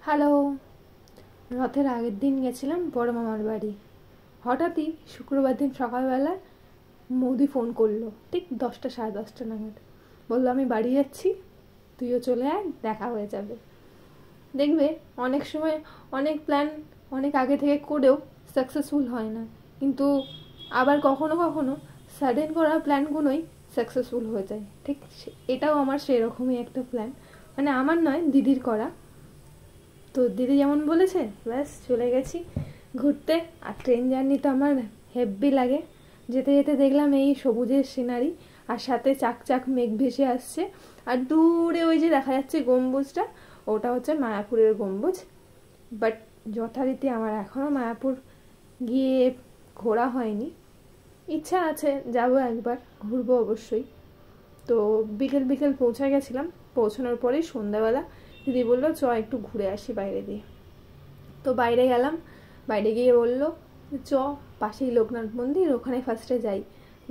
Hello. রথের আগের দিন গেছিলাম বড় মামার বাড়ি। হঠাৎই শুক্রবার দিন সকালবেলা মৌদি ফোন করলো, ঠিক 10টা সাড়ে 10টা নাগাদ। বললো আমি বাড়ি যাচ্ছি, তুইও চলে আয়, দেখা হয়ে যাবে। দেখবে অনেক সময় অনেক প্ল্যান অনেক আগে থেকে করেও সাকসেসফুল হয় না, কিন্তু আবার কখনো কখনো সাডেন করা প্ল্যানগুলোই সাকসেসফুল হয়ে যায়। ঠিক এটাও আমার সেরকমই একটা প্ল্যান, মানে আমার নয়, দিদির করা। তো দিদি যেমন বলেছে ব্যাস চলে গেছি ঘুরতে। আর ট্রেন জার্নি তো আমার হেব্বি লাগে। যেতে যেতে দেখলাম এই সবুজের সিনারি, আর সাথে চাক চাক মেঘ ভেসে আসছে, আর দূরে ওই যে দেখা যাচ্ছে গম্বুজটা, ওটা হচ্ছে মায়াপুরের গম্বুজ। বাট যথারীতি আমার এখনও মায়াপুর গিয়ে ঘোরা হয়নি, ইচ্ছা আছে যাবো একবার, ঘুরবো অবশ্যই। তো বিকেল বিকেল পৌঁছে গেছিলাম। পৌঁছানোর পরেই সন্ধ্যাবেলা দিদি বললো চ একটু ঘুরে আসি বাইরে দিয়ে। তো বাইরে গেলাম, বাইরে গিয়ে বললো চ পাশেই লোকনাথ মন্দির, ওখানে ফার্স্টে যাই।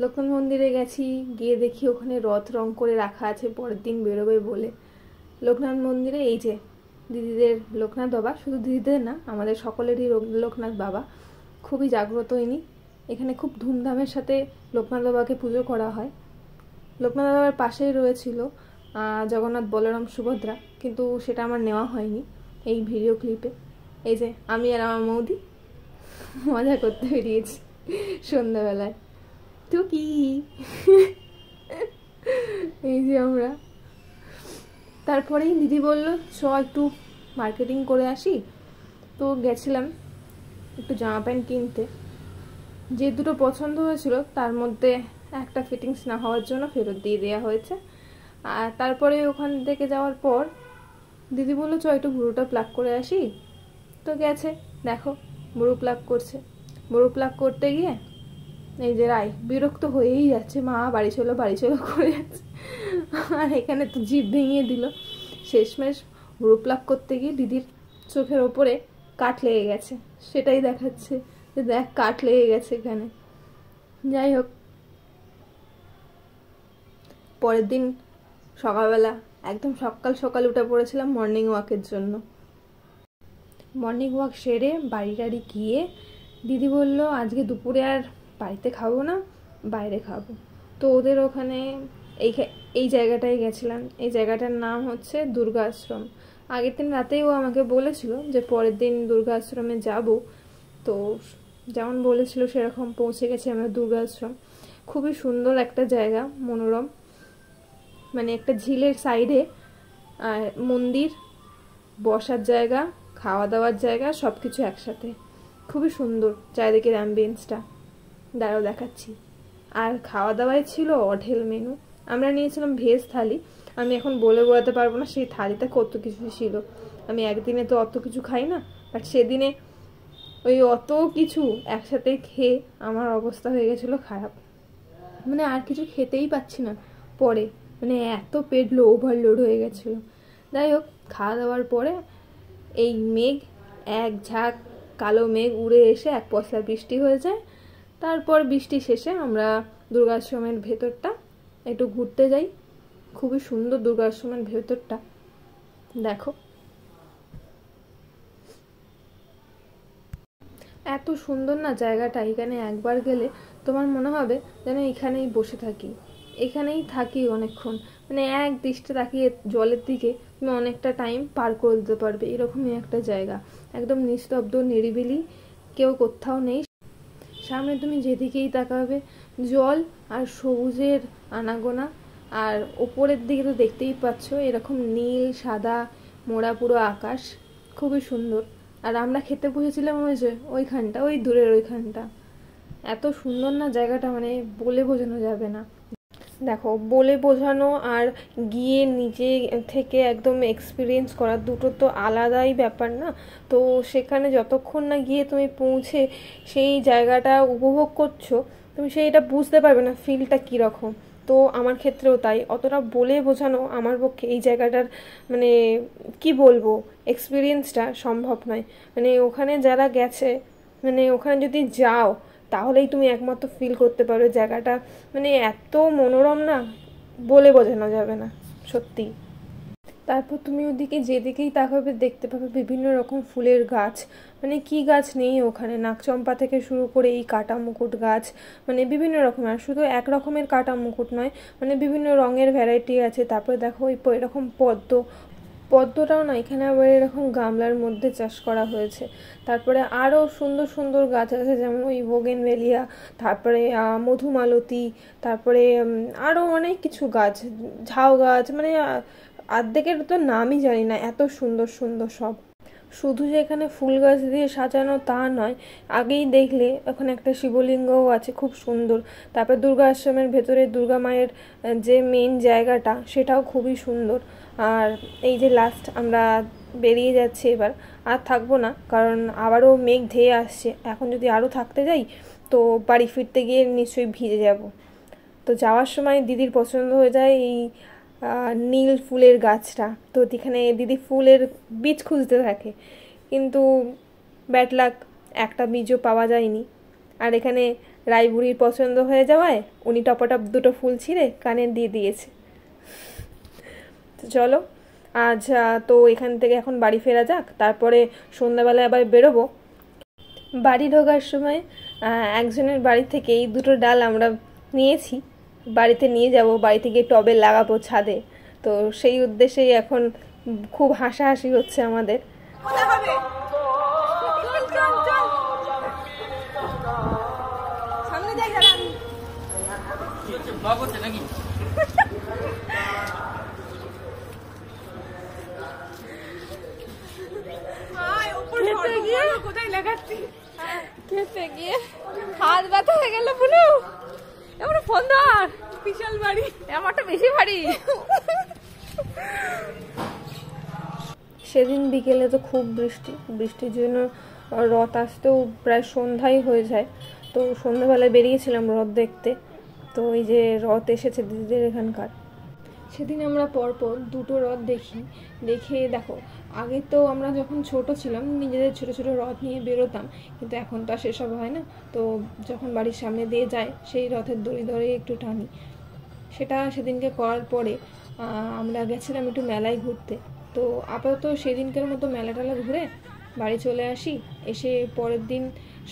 লোকনাথ মন্দিরে গেছি, গিয়ে দেখি ওখানে রথ রং করে রাখা আছে, পরের দিন বেরোবে বলে। লোকনাথ মন্দিরে এই যে দিদিদের লোকনাথ বাবা, শুধু দিদিদের না আমাদের সকলেরই লোকনাথ বাবা, খুবই জাগ্রত ইনি। এখানে খুব ধুমধামের সাথে লোকনাথ বাবাকে পুজো করা হয়। লোকনাথ বাবার পাশেই রয়েছিল জগন্নাথ বলরাম সুভদ্রা, কিন্তু সেটা আমার নেওয়া হয়নি এই ভিডিও ক্লিপে। এই যে আমি আর আমার মৌদি মজা করতে বেরিয়েছি সন্ধ্যাবেলায়। তো কি এই যে আমরা, তারপরেই দিদি বলল চ একটু মার্কেটিং করে আসি। তো গেছিলাম একটু জামা প্যান্ট কিনতে। যে দুটো পছন্দ হয়েছিল তার মধ্যে একটা ফিটিংস না হওয়ার জন্য ফেরত দিয়ে দেওয়া হয়েছে। আর তারপরে ওখান থেকে যাওয়ার পর দিদি বললো চ একটু ভুরুটা প্লাগ করে আসি। তো গেছে, দেখো ভুরু প্লাগ করছে। ভুরু প্লাগ করতে গিয়ে এই যে রায় বিরক্ত হয়েই যাচ্ছে, মা বাড়ি চলো বাড়ি চলো করে যাচ্ছে, আর এখানে তো জিভ ভেঙিয়ে দিল। শেষমেশ ভুরু প্লাগ করতে গিয়ে দিদির চোখের ওপরে কাট লেগে গেছে, সেটাই দেখাচ্ছে যে দেখ কাট লেগে গেছে এখানে। যাই হোক, পরের দিন সকালবেলা একদম সকাল সকাল উঠে পড়েছিলাম মর্নিং ওয়াকের জন্য। মর্নিং ওয়াক সেরে বাড়ি টাড়ি গিয়ে দিদি বলল আজকে দুপুরে আর বাড়িতে খাবো না, বাইরে খাবো। তো ওদের ওখানে এই এই জায়গাটায় গেছিলাম। এই জায়গাটার নাম হচ্ছে দুর্গা আশ্রম। আগের দিন রাতেই ও আমাকে বলেছিল যে পরের দিন দুর্গা আশ্রমে যাব। তো যেমন বলেছিল সেরকম পৌঁছে গেছি আমরা দুর্গা আশ্রম। খুবই সুন্দর একটা জায়গা, মনোরম, মানে একটা ঝিলের সাইডে, আর মন্দির, বসার জায়গা, খাওয়া দাওয়ার জায়গা, সব কিছু একসাথে। খুবই সুন্দর চারিদিকের অ্যাম্বিয়েন্সটা, দাঁড়াও দেখাচ্ছি। আর খাওয়া দাওয়ায় ছিল অঢেল মেনু। আমরা নিয়েছিলাম ভেজ থালি। আমি এখন বলে বোঝাতে পারবো না সেই থালিতে কত কিছু ছিল। আমি একদিনে তো অত কিছু খাই না, বাট সেদিনে ওই অত কিছু একসাথে খেয়ে আমার অবস্থা হয়ে গেছিলো খারাপ, মানে আর কিছু খেতেই পাচ্ছি না পরে, মানে এত পেট ওভারলোড হয়ে গেছিলো। যাই হোক, খাওয়া দাওয়ার পরে এই মেঘ, এক ঝাঁক কালো মেঘ উড়ে এসে এক পশলা বৃষ্টি হয়ে যায়। তারপর বৃষ্টি শেষে আমরা দুর্গাশ্রমের ভেতরটা একটু ঘুরতে যাই। খুবই সুন্দর দুর্গাশ্রমের ভেতরটা, দেখো এত সুন্দর না জায়গাটা। এখানে একবার গেলে তোমার মনে হবে যেন এখানেই বসে থাকি, এখানেই থাকি অনেকক্ষণ, মানে এক দৃষ্টি তাকিয়ে জলের দিকে তুমি অনেকটা টাইম পার করে দিতে পারবে। এরকমই একটা জায়গা, একদম নিস্তব্ধ, নিরিবিলি, কেউ কোথাও নেই। সামনে তুমি যেদিকেই তাকাবে জল আর সবুজের আনাগোনা, আর ওপরের দিকে তো দেখতেই পাচ্ছ এরকম নীল সাদা মোড়া পুরো আকাশ, খুবই সুন্দর। আর আমরা খেতে বসেছিলাম ওই যে ওইখানটা, ওই দূরের ওইখানটা। এত সুন্দর না জায়গাটা, মানে বলে বোঝানো যাবে না। দেখো, বলে বোঝানো আর গিয়ে নিজে থেকে একদম এক্সপিরিয়েন্স করা দুটো তো আলাদাই ব্যাপার না। তো সেখানে যতক্ষণ না গিয়ে তুমি পৌঁছে সেই জায়গাটা উপভোগ করছো, তুমি সেইটা বুঝতে পারবে না ফিলটা কীরকম। তো আমার ক্ষেত্রেও তাই, অতটা বলে বোঝানো আমার পক্ষে এই জায়গাটার, মানে কি বলবো, এক্সপিরিয়েন্সটা সম্ভব নয়। মানে ওখানে যারা গেছে, মানে ওখানে যদি যাও তাহলেই তুমি একমাত্র ফিল করতে পারো জায়গাটা, মানে এত মনোরম না, বলে বোঝানো যাবে না সত্যি। তারপর তুমি ওদিকে যেদিকেই তাকাবে দেখতে পাবে বিভিন্ন রকম ফুলের গাছ, মানে কি গাছ নেই ওখানে, নাকচম্পা থেকে শুরু করে এই কাটা মুকুট গাছ, মানে বিভিন্ন রকম, আর শুধু এক রকমের কাটা মুকুট নয়, মানে বিভিন্ন রঙের ভ্যারাইটি আছে। তারপরে দেখো এরকম পদ্মটাও না এখানে আবার এরকম গামলার মধ্যে চাষ করা হয়েছে। তারপরে আরও সুন্দর সুন্দর গাছ আছে, যেমন ওই বোগেনভেলিয়া, তারপরে মধুমালতী, তারপরে আরও অনেক কিছু গাছ, ঝাউ গাছ, মানে অর্ধেকের তো নামই জানি না, এত সুন্দর সুন্দর সব। শুধু যে এখানে ফুল গাছ দিয়ে সাজানো তা নয়, আগেই দেখলে ওখানে একটা শিবলিঙ্গও আছে খুব সুন্দর। তারপর দুর্গা আশ্রমের ভেতরে দুর্গা মায়ের যে মেন জায়গাটা সেটাও খুবই সুন্দর। আর এই যে লাস্ট আমরা বেরিয়ে যাচ্ছি, এবার আর থাকবো না, কারণ আবারও মেঘ ধেয়ে আসছে, এখন যদি আরও থাকতে যাই তো বাড়ি ফিরতে গিয়ে নিশ্চয়ই ভিজে যাব। তো যাওয়ার সময় দিদির পছন্দ হয়ে যায় এই নীল ফুলের গাছটা, তো এখানে দিদি ফুলের বীজ খুঁজতে থাকে, কিন্তু ব্যাড লাক, একটা বীজও পাওয়া যায়নি। আর এখানে রায়বুড়ির পছন্দ হয়ে যাওয়ায় উনি টপাটপ দুটো ফুল ছিঁড়ে কানে দিয়ে দিয়েছে। তো চলো আজ তো এখান থেকে এখন বাড়ি ফেরা যাক, তারপরে সন্ধ্যাবেলায় আবার বেরোবো। বাড়ি ঢোকার সময় একজনের বাড়ি থেকে এই দুটো ডাল আমরা নিয়েছি, বাড়িতে নিয়ে যাব, বাড়ি থেকে টবে লাগাবো ছাদে। তো সেই উদ্দেশ্যেই এখন খুব হাসাহাসি হচ্ছে আমাদের। খেতে গিয়ে হাত ব্যথা হয়ে গেল পুরো। এমন ফোন ধর, বিশাল বাড়ি, আমারটা বেশি ভারী। সেদিন বিকেলে তো খুব বৃষ্টির জন্য রথ আসতেও প্রায় সন্ধ্যাই হয়ে যায়। তো সন্ধ্যাবেলায় বেরিয়েছিলাম রথ দেখতে। তো এই যে রথ এসেছে দিদিদের এখানকার। সেদিন আমরা পরপর দুটো রথ দেখে দেখো, আগে তো আমরা যখন ছোট ছিলাম নিজেদের ছোট ছোট রথ নিয়ে বেরোতাম, কিন্তু এখন তো আর সেসব হয় না। তো যখন বাড়ির সামনে দিয়ে যায় সেই রথের দড়ি ধরে একটু টানি। সেটা সেদিনকে করার পরে আমরা গেছিলাম একটু মেলায় ঘুরতে। তো আপাতত সেদিনকার মতো মেলা টেলা ঘুরে বাড়ি চলে আসি। এসে পরের দিন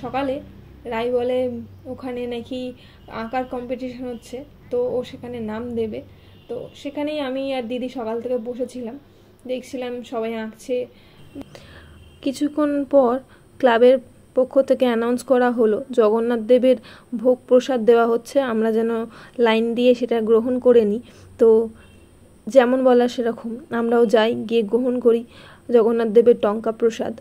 সকালে রাই বলে ওখানে নাকি আঁকার কম্পিটিশন হচ্ছে, তো ও সেখানে নাম দেবে। তো সেখানেই আমি আর দিদি সকাল থেকে বসেছিলাম, দেখছিলাম সবাই আঁকছে। কিছুক্ষণ পর ক্লাবের পক্ষ থেকে অ্যানাউন্স করা হলো জগন্নাথ দেবের ভোগ প্রসাদ দেওয়া হচ্ছে, আমরা যেন লাইন দিয়ে সেটা গ্রহণ করে নিই। তো যেমন বলা সেরকম আমরাও যাই, গিয়ে গ্রহণ করি জগন্নাথ দেবের টঙ্কা প্রসাদ।